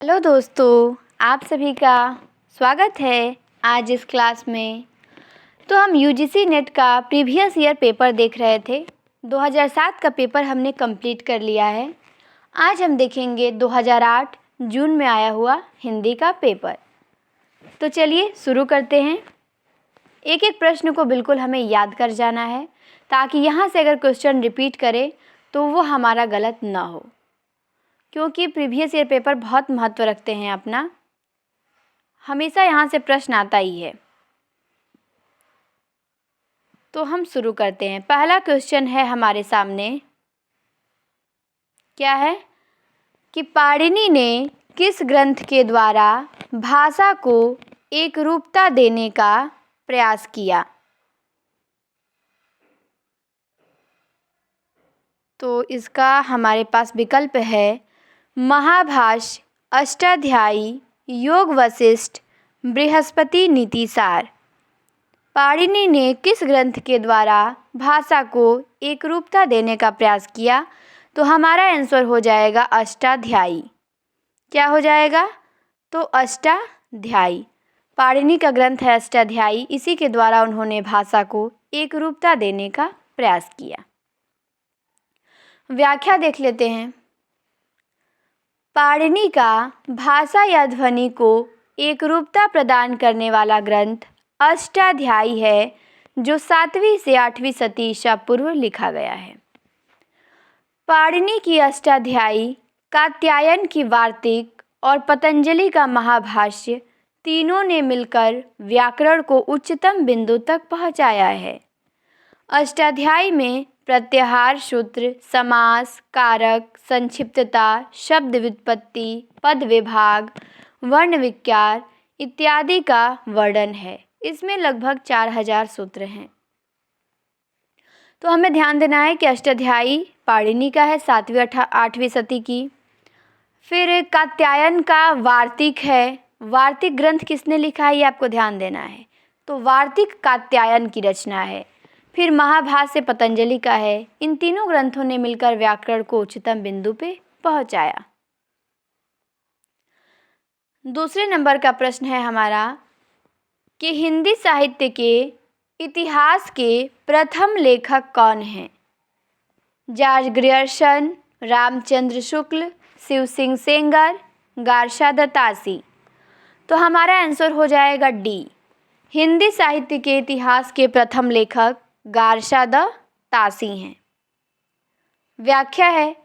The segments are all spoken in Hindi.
हेलो दोस्तों, आप सभी का स्वागत है आज इस क्लास में। तो हम यूजीसी नेट का प्रीवियस ईयर पेपर देख रहे थे। 2007 का पेपर हमने कंप्लीट कर लिया है। आज हम देखेंगे 2008 जून में आया हुआ हिंदी का पेपर। तो चलिए शुरू करते हैं। एक एक प्रश्न को बिल्कुल हमें याद कर जाना है ताकि यहाँ से अगर क्वेश्चन रिपीट करे तो वो हमारा गलत ना हो, क्योंकि प्रीवियस ईयर पेपर बहुत महत्व रखते हैं अपना। हमेशा यहाँ से प्रश्न आता ही है। तो हम शुरू करते हैं। पहला क्वेश्चन है हमारे सामने, क्या है कि पाणिनि ने किस ग्रंथ के द्वारा भाषा को एक रूपता देने का प्रयास किया? तो इसका हमारे पास विकल्प है महाभाष्य, अष्टाध्यायी, योग वशिष्ठ, बृहस्पति नीतिसार। पाणिनि ने किस ग्रंथ के द्वारा भाषा को एक रूपता देने का प्रयास किया? तो हमारा आंसर हो जाएगा अष्टाध्यायी। क्या हो जाएगा? तो अष्टाध्यायी। पाणिनि का ग्रंथ है अष्टाध्यायी, इसी के द्वारा उन्होंने भाषा को एक रूपता देने का प्रयास किया। व्याख्या देख लेते हैं। पाणिनि का भाषा या ध्वनि को एक रूपता प्रदान करने वाला ग्रंथ अष्टाध्यायी है, जो 7वीं से 8वीं शती ईसा पूर्व लिखा गया है। पाणिनि की अष्टाध्यायी, कात्यायन की वार्तिक और पतंजलि का महाभाष्य तीनों ने मिलकर व्याकरण को उच्चतम बिंदु तक पहुंचाया है। अष्टाध्यायी में प्रत्याहार सूत्र, समास, कारक, संक्षिप्तता, शब्द व्युत्पत्ति, पद विभाग, वर्ण विकार इत्यादि का वर्णन है। इसमें लगभग 4000 सूत्र हैं। तो हमें ध्यान देना है कि अष्टाध्यायी पाणिनि का है, 7वीं 8वीं शती की। फिर कात्यायन का वार्तिक है। वार्तिक ग्रंथ किसने लिखा है ये आपको ध्यान देना है। तो वार्तिक कात्यायन की रचना है। फिर महाभाष्य पतंजलि का है। इन तीनों ग्रंथों ने मिलकर व्याकरण को उच्चतम बिंदु पे पहुंचाया। दूसरे नंबर का प्रश्न है हमारा कि हिंदी साहित्य के इतिहास के प्रथम लेखक कौन हैं? जॉर्ज ग्रियर्सन, रामचंद्र शुक्ल, शिव सिंह सेंगर, गारशा तासी। तो हमारा आंसर हो जाएगा डी। हिंदी साहित्य के इतिहास के प्रथम लेखक गारशा तासी हैं। व्याख्या है,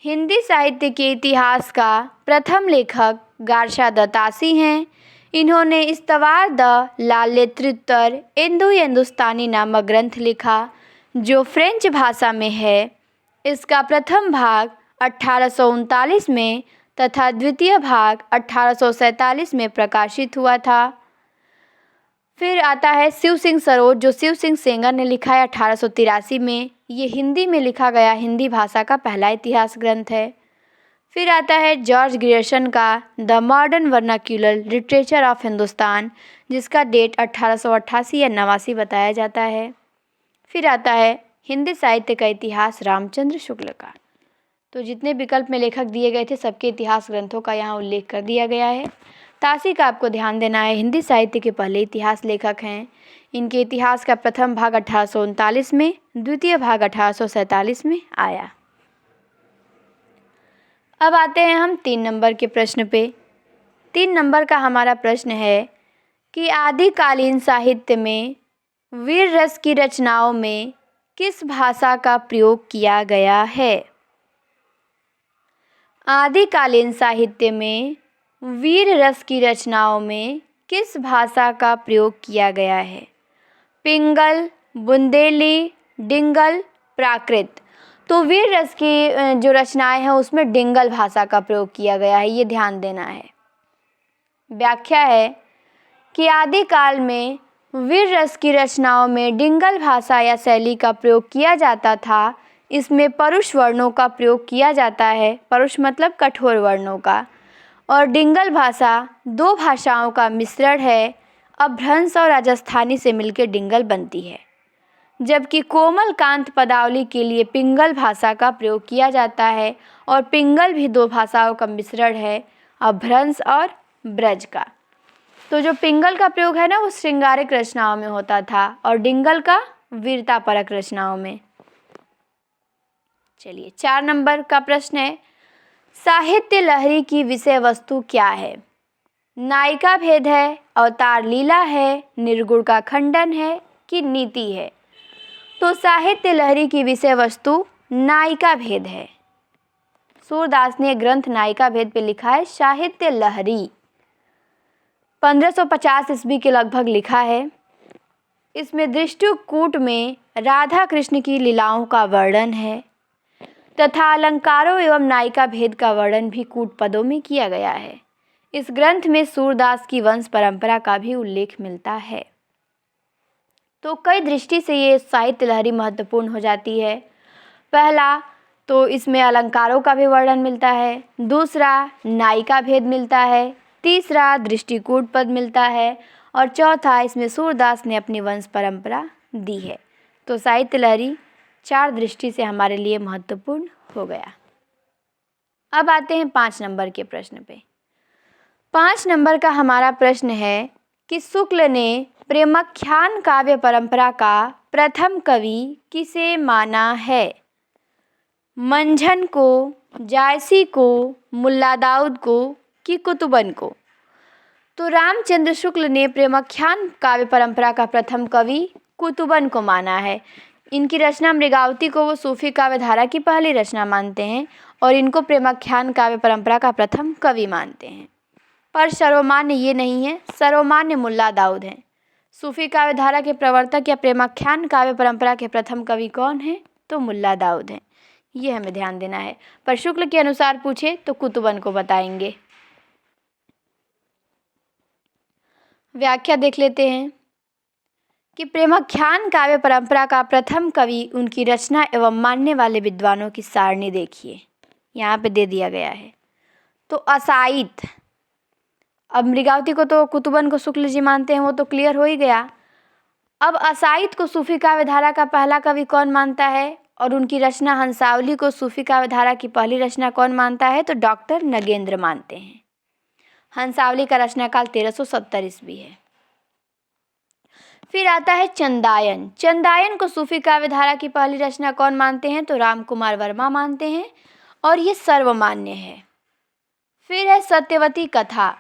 हिंदी साहित्य के इतिहास का प्रथम लेखक गारशा तासी हैं। इन्होंने इस्तवार द लाल्यत्रुत्तर इंदो हिंदुस्तानी नामक ग्रंथ लिखा, जो फ्रेंच भाषा में है। इसका प्रथम भाग 1839 में तथा द्वितीय भाग 1847 में प्रकाशित हुआ था। फिर आता है शिव सिंह सरोज, जो शिव सिंह सेंगर ने लिखा है 1883 में। ये हिंदी में लिखा गया हिंदी भाषा का पहला इतिहास ग्रंथ है। फिर आता है जॉर्ज ग्रियर्सन का the modern vernacular literature of Hindustan, जिसका डेट 1888 या 89 बताया जाता है। फिर आता है हिंदी साहित्य का इतिहास रामचंद्र शुक्ल का। तो जितने विकल्प में लेखक दिए गए थे सबके इतिहास ग्रंथों का यहाँ उल्लेख कर दिया गया है। तासी का आपको ध्यान देना है, हिंदी साहित्य के पहले इतिहास लेखक हैं। इनके इतिहास का प्रथम भाग 1839 में, द्वितीय भाग 1847 में आया। अब आते हैं हम 3 नंबर के प्रश्न पे। 3 नंबर का हमारा प्रश्न है कि आदिकालीन साहित्य में वीर रस की रचनाओं में किस भाषा का प्रयोग किया गया है? आदिकालीन साहित्य में वीर रस की रचनाओं में किस भाषा का प्रयोग किया गया है? पिंगल, बुंदेली, डिंगल, प्राकृत। तो वीर रस की जो रचनाएं हैं उसमें डिंगल भाषा का प्रयोग किया गया है, ये ध्यान देना है। व्याख्या है कि आदिकाल में वीर रस की रचनाओं में डिंगल भाषा या शैली का प्रयोग किया जाता था। इसमें परुष वर्णों का प्रयोग किया जाता है, परुष मतलब कठोर वर्णों का। और डिंगल भाषा 2 भाषाओं का मिश्रण है, अपभ्रंश और राजस्थानी से मिलकर डिंगल बनती है। जबकि कोमल कांत पदावली के लिए पिंगल भाषा का प्रयोग किया जाता है, और पिंगल भी 2 भाषाओं का मिश्रण है, अभ्रंश और ब्रज का। तो जो पिंगल का प्रयोग है ना वो श्रृंगारिक रचनाओं में होता था और डिंगल का वीरतापरक रचनाओं में। चलिए 4 नंबर का प्रश्न है, साहित्य लहरी की विषय वस्तु क्या है? नायिका भेद है, अवतार लीला है, निर्गुण का खंडन है कि नीति है? तो साहित्य लहरी की विषय वस्तु नायिका भेद है। सूरदास ने ग्रंथ नायिका भेद पे लिखा है साहित्य लहरी, 1550 ईस्वी के लगभग लिखा है। इसमें दृष्टिकूट में राधा कृष्ण की लीलाओं का वर्णन है तथा अलंकारों एवं नायिका भेद का वर्णन भी कूट पदों में किया गया है। इस ग्रंथ में सूरदास की वंश परंपरा का भी उल्लेख मिलता है। तो कई दृष्टि से ये साहित्य लहरी महत्वपूर्ण हो जाती है। पहला तो इसमें अलंकारों का भी वर्णन मिलता है, दूसरा नायिका भेद मिलता है, तीसरा दृष्टिकूट पद मिलता है और चौथा इसमें सूरदास ने अपनी वंश परंपरा दी है। तो साहित्य लहरी 4 दृष्टि से हमारे लिए महत्वपूर्ण हो गया। अब आते हैं 5 नंबर के प्रश्न पे। 5 नंबर का हमारा प्रश्न है कि शुक्ल ने प्रेमाख्यान काव्य परंपरा का प्रथम कवि किसे माना है? मंझन को, जायसी को, मुल्ला दाऊद को कि कुतुबन को? तो रामचंद्र शुक्ल ने प्रेमाख्यान काव्य परंपरा का प्रथम कवि कुतुबन को माना है। इनकी रचना मृगावती को वो सूफी काव्य धारा की पहली रचना मानते हैं और इनको प्रेमाख्यान काव्य परंपरा का प्रथम कवि मानते हैं। पर सर्वमान्य ये नहीं है, सर्वमान्य मुल्ला दाऊद हैं। सूफी काव्य धारा के प्रवर्तक या प्रेमाख्यान काव्य परंपरा के प्रथम कवि कौन हैं? तो मुल्ला दाऊद हैं। ये हमें ध्यान देना है। पर शुक्ल के अनुसार पूछे तो कुतुबन को बताएंगे। व्याख्या देख लेते हैं कि प्रेमाख्यान काव्य परंपरा का प्रथम कवि, उनकी रचना एवं मानने वाले विद्वानों की सारणी देखिए, यहाँ पे दे दिया गया है। तो असाइत, अब मृगावती को तो कुतुबन को शुक्ल जी मानते हैं, वो तो क्लियर हो ही गया। अब असाइत को सूफी काव्य धारा का पहला कवि कौन मानता है और उनकी रचना हंसावली को सूफी काव्य धारा की पहली रचना कौन मानता है? तो डॉक्टर नगेंद्र मानते हैं। हंसावली का रचनाकाल 1370 ईस्वी है। फिर आता है चंदायन। चंदायन को सूफी काव्य धारा की पहली रचना कौन मानते हैं? तो राम कुमार वर्मा मानते हैं और ये सर्वमान्य है। फिर है सत्यवती कथा।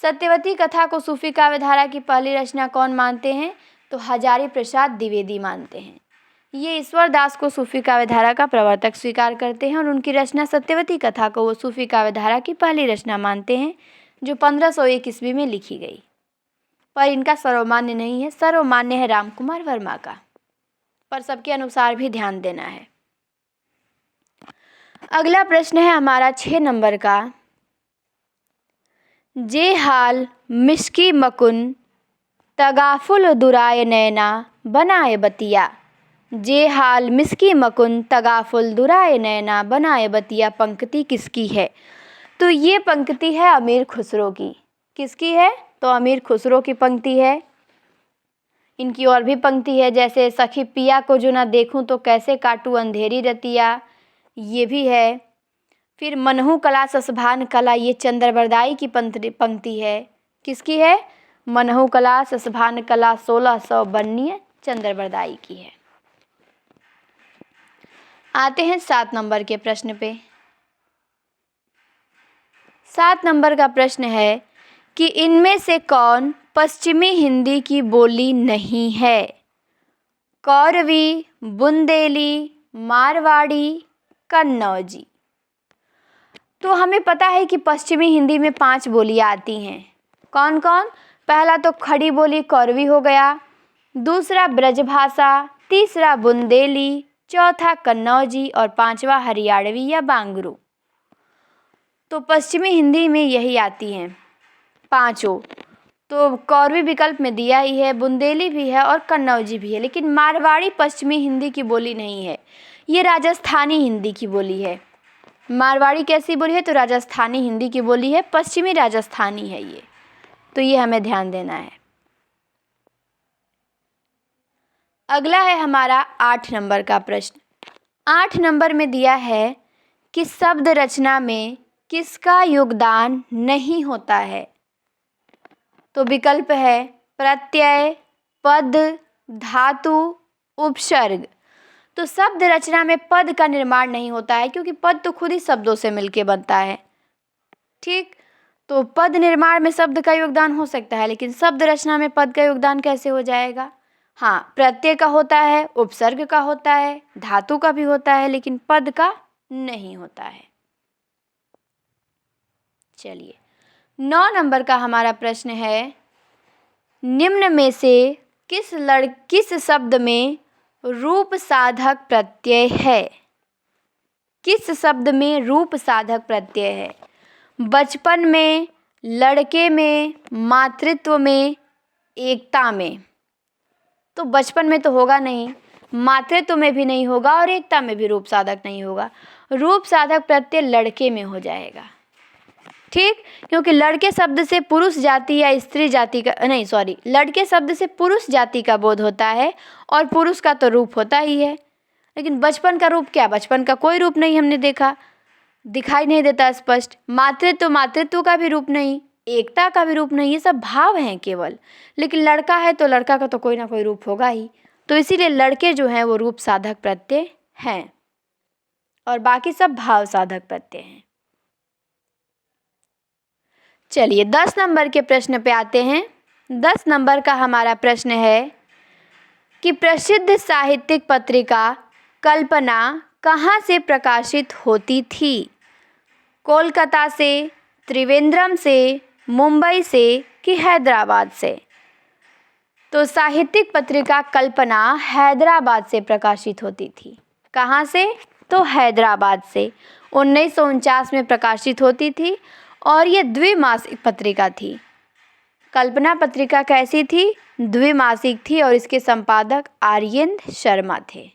सत्यवती कथा को सूफी काव्य धारा की पहली रचना कौन मानते हैं? तो हजारी प्रसाद द्विवेदी मानते हैं। ये ईश्वर दास को सूफी काव्य धारा का प्रवर्तक स्वीकार करते हैं और उनकी रचना सत्यवती कथा को वो सूफी काव्य धारा की पहली रचना मानते हैं जो 1501 ईस्वी में लिखी गई। पर इनका सर्वमान्य नहीं है, सर्वमान्य है राम कुमार वर्मा का। पर सबके अनुसार भी ध्यान देना है। अगला प्रश्न है हमारा 6 नंबर का, जे हाल मिस्की मकुन तगाफुल दुराय नैना बनाए बतिया। जे हाल मिस्की मकुन तगाफुल दुराय नैना बनाए बतिया पंक्ति किसकी है? तो ये पंक्ति है अमीर खुसरो की। किसकी है? तो अमीर खुसरो की पंक्ति है। इनकी और भी पंक्ति है, जैसे सखी पिया को जो ना देखूं तो कैसे काटूं अंधेरी रतिया, ये भी है। फिर मनहू कला ससभान कला, ये चंद्रबरदाई की पंक्ति है। किसकी है? मनहू कला ससभान कला 1692 चंद्रबरदाई की है। आते हैं 7 नंबर के प्रश्न पे। 7 नंबर का प्रश्न है कि इनमें से कौन पश्चिमी हिंदी की बोली नहीं है? कौरवी, बुंदेली, मारवाड़ी, कन्नौजी। तो हमें पता है कि पश्चिमी हिंदी में 5 बोलियां आती हैं। कौन कौन? पहला तो खड़ी बोली कौरवी हो गया, दूसरा ब्रजभाषा, तीसरा बुंदेली, चौथा कन्नौजी और 5वां हरियाणवी या बांगरू। तो पश्चिमी हिंदी में यही आती हैं 5। तो कौरवी विकल्प में दिया ही है, बुंदेली भी है और कन्नौजी भी है। लेकिन मारवाड़ी पश्चिमी हिंदी की बोली नहीं है, ये राजस्थानी हिंदी की बोली है। मारवाड़ी कैसी बोली है? तो राजस्थानी हिंदी की बोली है, पश्चिमी राजस्थानी है ये। तो ये हमें ध्यान देना है। अगला है हमारा 8 नंबर का प्रश्न। 8 नंबर में दिया है कि शब्द रचना में किसका योगदान नहीं होता है? तो विकल्प है प्रत्यय, पद, धातु, उपसर्ग। तो शब्द रचना में पद का निर्माण नहीं होता है, क्योंकि पद तो खुद ही शब्दों से मिलके बनता है। ठीक, तो पद निर्माण में शब्द का योगदान हो सकता है, लेकिन शब्द रचना में पद का योगदान कैसे हो जाएगा? हाँ, प्रत्यय का होता है, उपसर्ग का होता है, धातु का भी होता है, लेकिन पद का नहीं होता है। चलिए, 9 नंबर का हमारा प्रश्न है, निम्न में से किस शब्द में रूप साधक प्रत्यय है? किस शब्द में रूप साधक प्रत्यय है? बचपन में, लड़के में, मातृत्व में, एकता में। तो बचपन में तो होगा नहीं, मातृत्व में भी नहीं होगा और एकता में भी रूप साधक नहीं होगा। रूप साधक प्रत्यय लड़के में हो जाएगा। ठीक, क्योंकि लड़के शब्द से पुरुष जाति या स्त्री जाति का नहीं, सॉरी, लड़के शब्द से पुरुष जाति का बोध होता है और पुरुष का तो रूप होता ही है। लेकिन बचपन का रूप क्या? बचपन का कोई रूप नहीं हमने देखा, दिखाई नहीं देता स्पष्ट। मातृत्व का भी रूप नहीं, एकता का भी रूप नहीं, ये सब भाव हैं केवल। लेकिन लड़का है तो लड़का का तो कोई ना कोई रूप होगा ही। तो इसीलिए लड़के जो हैं वो रूप साधक प्रत्यय हैं और बाकी सब भाव साधक प्रत्यय हैं। चलिए, 10 नंबर के प्रश्न पे आते हैं। 10 नंबर का हमारा प्रश्न है कि प्रसिद्ध साहित्यिक पत्रिका कल्पना कहाँ से प्रकाशित होती थी? कोलकाता से, त्रिवेंद्रम से, मुंबई से कि हैदराबाद से? तो साहित्यिक पत्रिका कल्पना हैदराबाद से प्रकाशित होती थी। कहाँ से? तो हैदराबाद से। 1949 में प्रकाशित होती थी और ये द्विमासिक पत्रिका थी। कल्पना पत्रिका कैसी थी? द्विमासिक थी और इसके संपादक आर्येंद्र शर्मा थे।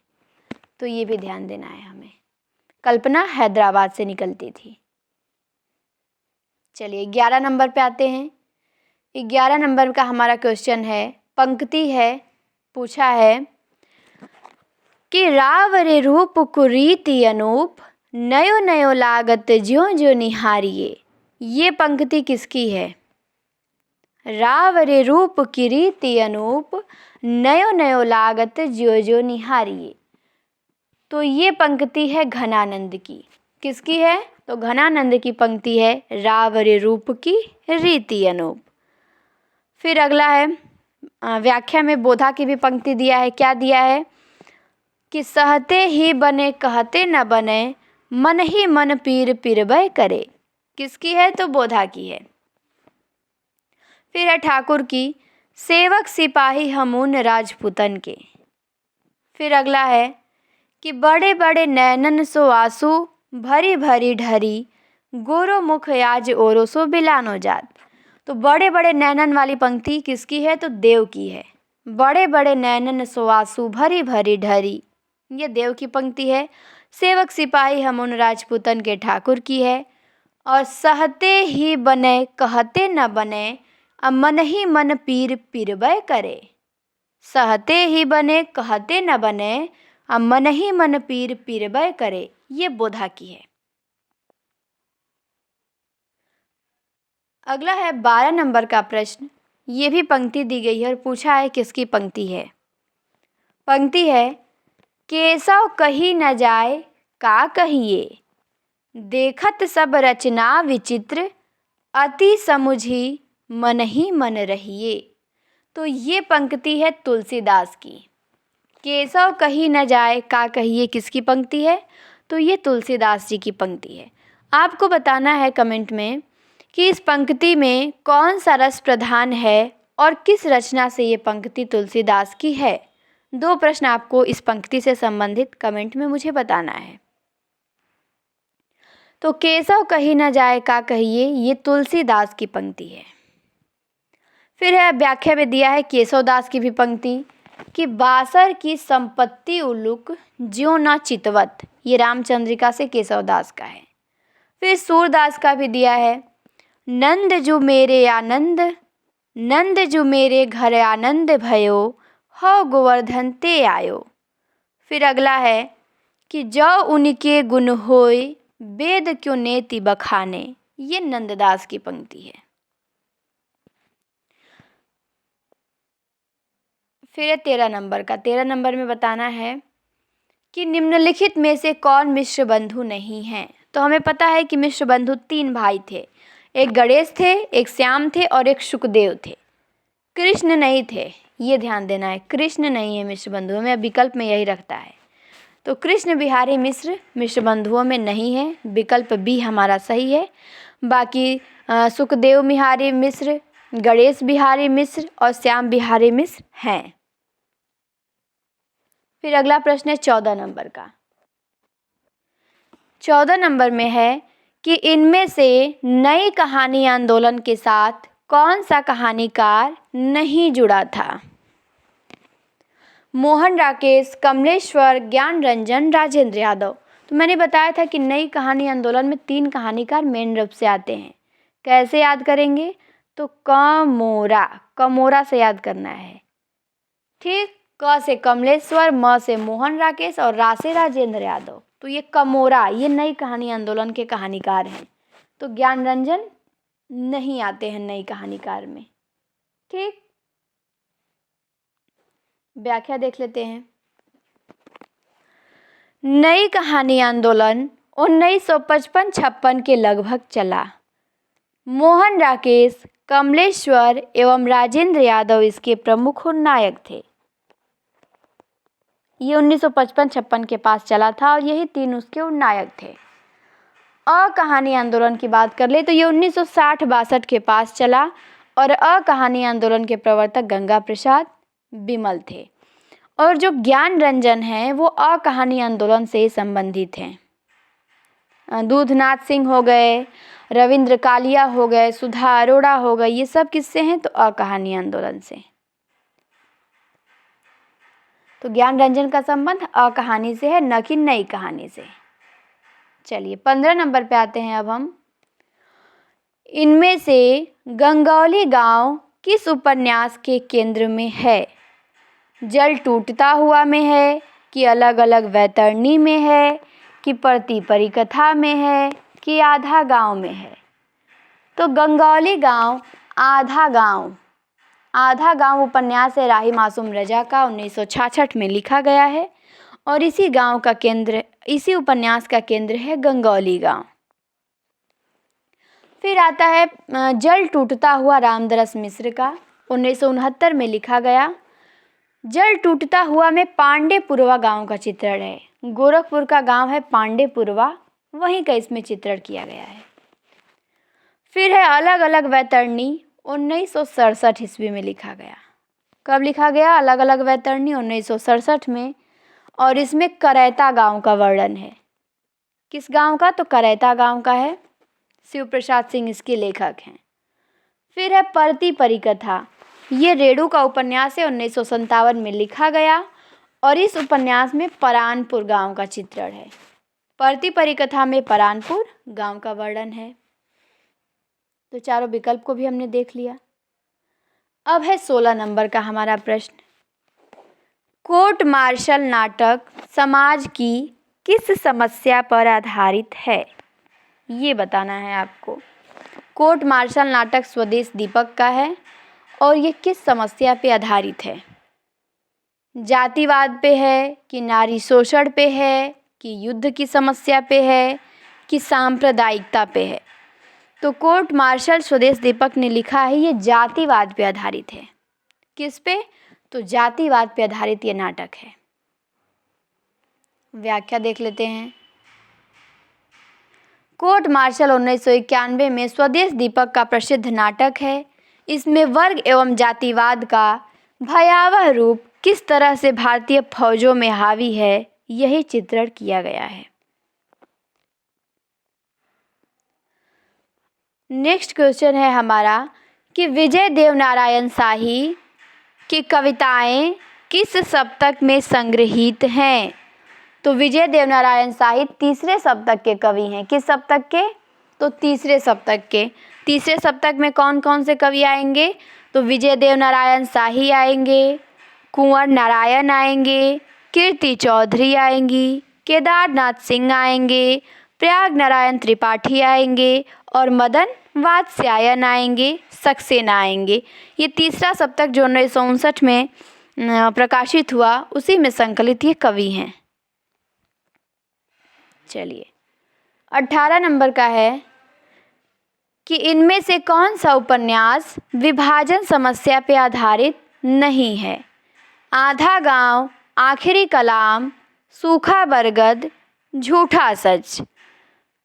तो ये भी ध्यान देना है हमें। कल्पना हैदराबाद से निकलती थी। चलिए, 11 नंबर पे आते हैं। 11 नंबर का हमारा क्वेश्चन है, पंक्ति है, पूछा है कि राव रे रूप कुरीति अनूप, नयो नयो लागत ज्यों ज्यों निहारिये। ये पंक्ति किसकी है? राव रे रूप की रीति अनूप, नयो नयो लागत ज्यों ज्यों निहारिये। तो ये पंक्ति है घनानंद की। किसकी है? तो घनानंद की पंक्ति है, राव रे रूप की रीति अनूप। फिर अगला है, व्याख्या में बोधा की भी पंक्ति दिया है। क्या दिया है? कि सहते ही बने कहते न बने, मन ही मन पीर पीरबय करे। किसकी है? तो बोधा की है। फिर है ठाकुर की, सेवक सिपाही हमून राजपूतन के। फिर अगला है कि बड़े बड़े नैनन सो आंसू, भरी भरी ढरी, गोरो मुख आज ओरो सो बिलानो जात। तो बड़े बड़े नैनन वाली पंक्ति किसकी है? तो देव की है। बड़े बड़े नैनन सो आंसू, भरी भरी ढरी, ये देव की पंक्ति है। सेवक सिपाही हमून राजपूतन के ठाकुर की है। और सहते ही बने कहते न बने, मन ही मन पीर पीरबय करे। सहते ही बने कहते न बने, मन ही मन पीर पीरबय करे, ये बोधा की है। अगला है 12 नंबर का प्रश्न। ये भी पंक्ति दी गई है और पूछा है किसकी पंक्ति है। पंक्ति है, केशव कही न जाए का कहिए, देखत सब रचना विचित्र, अति समुझी मन ही मन रहिए। तो ये पंक्ति है तुलसीदास की। केशव कही न जाए का कहिए किसकी पंक्ति है? तो ये तुलसीदास जी की पंक्ति है। आपको बताना है कमेंट में कि इस पंक्ति में कौन सा रस प्रधान है और किस रचना से ये पंक्ति तुलसीदास की है। 2 प्रश्न आपको इस पंक्ति से संबंधित कमेंट में मुझे बताना है। तो केशव कही न जाए का कहिए, ये तुलसीदास की पंक्ति है। फिर है व्याख्या में दिया है केशवदास की भी पंक्ति कि बासर की संपत्ति उल्लुक ज्यों न चितवत, ये रामचंद्रिका से केशवदास का है। फिर सूरदास का भी दिया है, नंद जो मेरे आनंद, नंद जो मेरे घर आनंद भयो, हो गोवर्धन ते आयो। फिर अगला है कि जो उनके गुण होय, वेद क्यों नेति बखाने, ये नंददास की पंक्ति है। फिर 13 नंबर का, 13 नंबर में बताना है कि निम्नलिखित में से कौन मिश्र बंधु नहीं है। तो हमें पता है कि मिश्र बंधु 3 भाई थे, एक गणेश थे, एक श्याम थे और एक शुकदेव थे। कृष्ण नहीं थे, ये ध्यान देना है, कृष्ण नहीं है मिश्र बंधुओं में, विकल्प में यही रखता है। तो कृष्ण बिहारी मिश्र मिश्र बंधुओं में नहीं है, विकल्प बी हमारा सही है। बाकी सुखदेव बिहारी मिश्र, गणेश बिहारी मिश्र और श्याम बिहारी मिश्र हैं। फिर अगला प्रश्न है 14 नंबर का। 14 नंबर में है कि इनमें से नई कहानी आंदोलन के साथ कौन सा कहानीकार नहीं जुड़ा था। मोहन राकेश, कमलेश्वर, ज्ञान रंजन, राजेंद्र यादव। तो मैंने बताया था कि नई कहानी आंदोलन में 3 कहानीकार मेन रूप से आते हैं। कैसे याद करेंगे, तो कमोरा से याद करना है। ठीक, क से कमलेश्वर, म से मोहन राकेश और रा से राजेंद्र यादव। तो ये कमोरा, ये नई कहानी आंदोलन के कहानीकार हैं। तो ज्ञान रंजन नहीं आते हैं नई कहानीकार में। ठीक, व्याख्या देख लेते हैं। नई कहानी आंदोलन 1955-56 के लगभग चला। मोहन राकेश, कमलेश्वर एवं राजेंद्र यादव इसके प्रमुख नायक थे। ये 1955-56 के पास चला था और यही 3 उसके नायक थे। कहानी आंदोलन की बात कर ले तो ये 1960-62 के पास चला और कहानी आंदोलन के प्रवर्तक गंगा प्रसाद बिमल थे। और जो ज्ञान रंजन हैं वो कहानी आंदोलन से ही संबंधित हैं। दूधनाथ सिंह हो गए, रविंद्र कालिया हो गए, सुधा अरोड़ा हो गए, ये सब किससे हैं, तो कहानी आंदोलन से। तो ज्ञान रंजन का संबंध कहानी से है, न कि नई कहानी से। चलिए 15 नंबर पे आते हैं अब हम। इनमें से गंगौली गांव किस उपन्यास के केंद्र में है। जल टूटता हुआ में है, कि अलग अलग वैतरणी में है, कि प्रति परिकथा में है, कि आधा गांव में है। तो गंगौली गांव आधा गांव उपन्यास है राही मासूम रजा का, 1966 में लिखा गया है और इसी उपन्यास का केंद्र है गंगौली गांव। फिर आता है जल टूटता हुआ रामदरस मिश्र का, 1969 में लिखा गया। जल टूटता हुआ में पांडेपुरवा गांव का चित्रण है। गोरखपुर का गांव है पांडेपुरवा, वहीं का इसमें चित्रण किया गया है। फिर है अलग अलग वैतरणी, 1967 ईस्वी में लिखा गया। कब लिखा गया अलग अलग वैतरणी, 1967 में। और इसमें करैता गांव का वर्णन है। किस गांव का, तो करैता गांव का है। शिव प्रसाद सिंह इसके लेखक हैं। फिर है प्रति परिकथा, ये रेणु का उपन्यास है, 1957 में लिखा गया और इस उपन्यास में परानपुर गांव का चित्रण है। प्रति परिकथा में परानपुर गांव का वर्णन है। तो चारों विकल्प को भी हमने देख लिया। अब है 16 नंबर का हमारा प्रश्न। कोर्ट मार्शल नाटक समाज की किस समस्या पर आधारित है, ये बताना है आपको। कोर्ट मार्शल नाटक स्वदेश दीपक का है और ये किस समस्या पे आधारित है। जातिवाद पे है, कि नारी शोषण पे है, कि युद्ध की समस्या पे है, कि सांप्रदायिकता पे है। तो कोर्ट मार्शल स्वदेश दीपक ने लिखा है ये जातिवाद पे आधारित है। किस पे, तो जातिवाद पे आधारित ये नाटक है। व्याख्या देख लेते हैं। कोर्ट मार्शल 1991 में स्वदेश दीपक का प्रसिद्ध नाटक है। इसमें वर्ग एवं जातिवाद का भयावह रूप किस तरह से भारतीय फौजों में हावी है, यही चित्रण किया गया है। नेक्स्ट क्वेश्चन है हमारा कि विजय देवनारायण शाही की कविताएं किस सप्तक में संग्रहित हैं। तो विजय देवनारायण शाही तीसरे सप्तक के कवि हैं। किस सप्तक के, तो तीसरे सप्तक के। तीसरे सप्तक में कौन कौन से कवि आएंगे, तो विजय देवनारायण शाही आएंगे, कुंवर नारायण आएंगे, कीर्ति चौधरी आएंगी, केदारनाथ सिंह आएंगे, प्रयाग नारायण त्रिपाठी आएंगे और मदन वात्स्यायन आएंगे, सक्सेना आएंगे। ये तीसरा सप्तक जो 1959 में प्रकाशित हुआ उसी में संकलित ये कवि हैं। चलिए 18 नंबर का है कि इनमें से कौन सा उपन्यास विभाजन समस्या पर आधारित नहीं है? आधा गांव, आखिरी कलाम, सूखा बरगद, झूठा सच।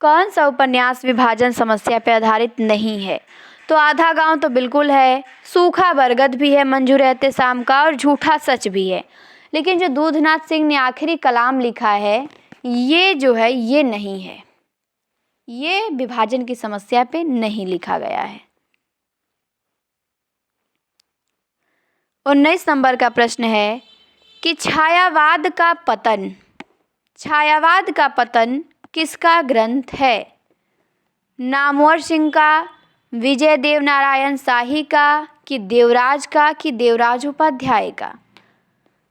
कौन सा उपन्यास विभाजन समस्या पर आधारित नहीं है? तो आधा गांव तो बिल्कुल है, सूखा बरगद भी है मंजू रहते शाम का, और झूठा सच भी है। लेकिन जो दूधनाथ सिंह ने आखिरी कलाम लिखा है ये जो है ये नहीं है, ये विभाजन की समस्या पे नहीं लिखा गया है। 19 नंबर का प्रश्न है कि छायावाद का पतन किसका ग्रंथ है? नामवर सिंह का, विजय देव नारायण शाही का, कि देवराज का, कि देवराज उपाध्याय का?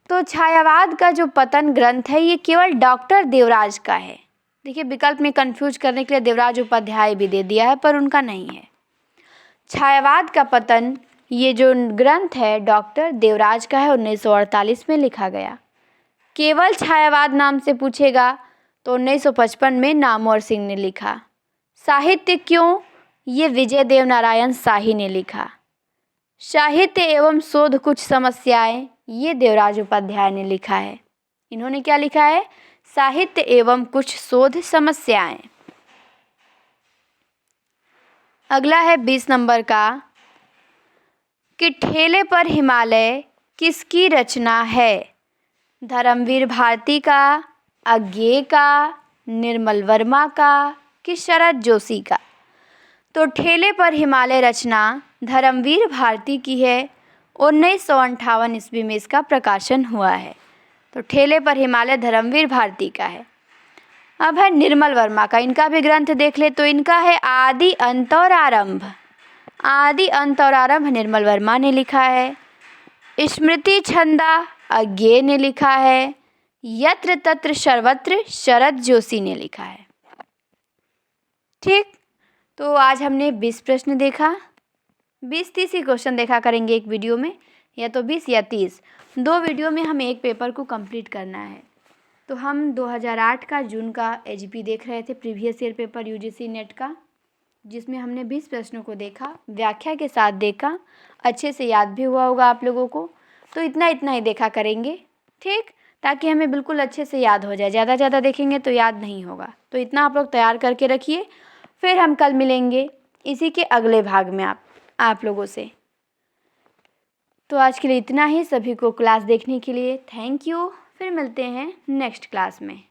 तो छायावाद का जो पतन ग्रंथ है ये केवल डॉक्टर देवराज का है। देखिए विकल्प में कंफ्यूज करने के लिए देवराज उपाध्याय भी दे दिया है, पर उनका नहीं है। छायावाद का पतन ये जो ग्रंथ है डॉक्टर देवराज का है, 1948 में लिखा गया। केवल छायावाद नाम से पूछेगा तो 1955 में नामवर सिंह ने लिखा। साहित्य क्यों, ये विजय देव नारायण शाही ने लिखा। साहित्य एवं शोध कुछ समस्याएं, ये देवराज उपाध्याय ने लिखा है। इन्होंने क्या लिखा है? साहित्य एवं कुछ शोध समस्याएं। अगला है 20 नंबर का कि ठेले पर हिमालय किसकी रचना है? धर्मवीर भारती का, अज्ञे का, निर्मल वर्मा का, कि शरद जोशी का? तो ठेले पर हिमालय रचना धर्मवीर भारती की है, 1958 ईस्वी में इसका प्रकाशन हुआ है। तो ठेले पर हिमालय धर्मवीर भारती का है। अब है निर्मल वर्मा का, इनका भी ग्रंथ देख ले तो इनका है आदि अंत और आरंभ। आदि अंत और आरंभ निर्मल वर्मा ने लिखा है। स्मृति छंदा अज्ञे ने लिखा है। यत्र तत्र सर्वत्र शरद जोशी ने लिखा है। ठीक, तो आज हमने 20 प्रश्न देखा। 20-30 ही क्वेश्चन देखा करेंगे एक वीडियो में, या तो 20 या 30। 2 वीडियो में हमें एक पेपर को कंप्लीट करना है। तो हम 2008 का जून का एजीपी देख रहे थे, previous year paper UGC net का, जिसमें हमने 20 प्रश्नों को देखा, व्याख्या के साथ देखा, अच्छे से याद भी हुआ होगा आप लोगों को। तो इतना ही देखा करेंगे, ठीक, ताकि हमें बिल्कुल अच्छे से याद हो जाए। ज़्यादा देखेंगे तो याद नहीं होगा। तो इतना आप लोग तैयार करके रखिए, फिर हम कल मिलेंगे इसी के अगले भाग में आप लोगों से। तो आज के लिए इतना ही। सभी को क्लास देखने के लिए थैंक यू। फिर मिलते हैं नेक्स्ट क्लास में।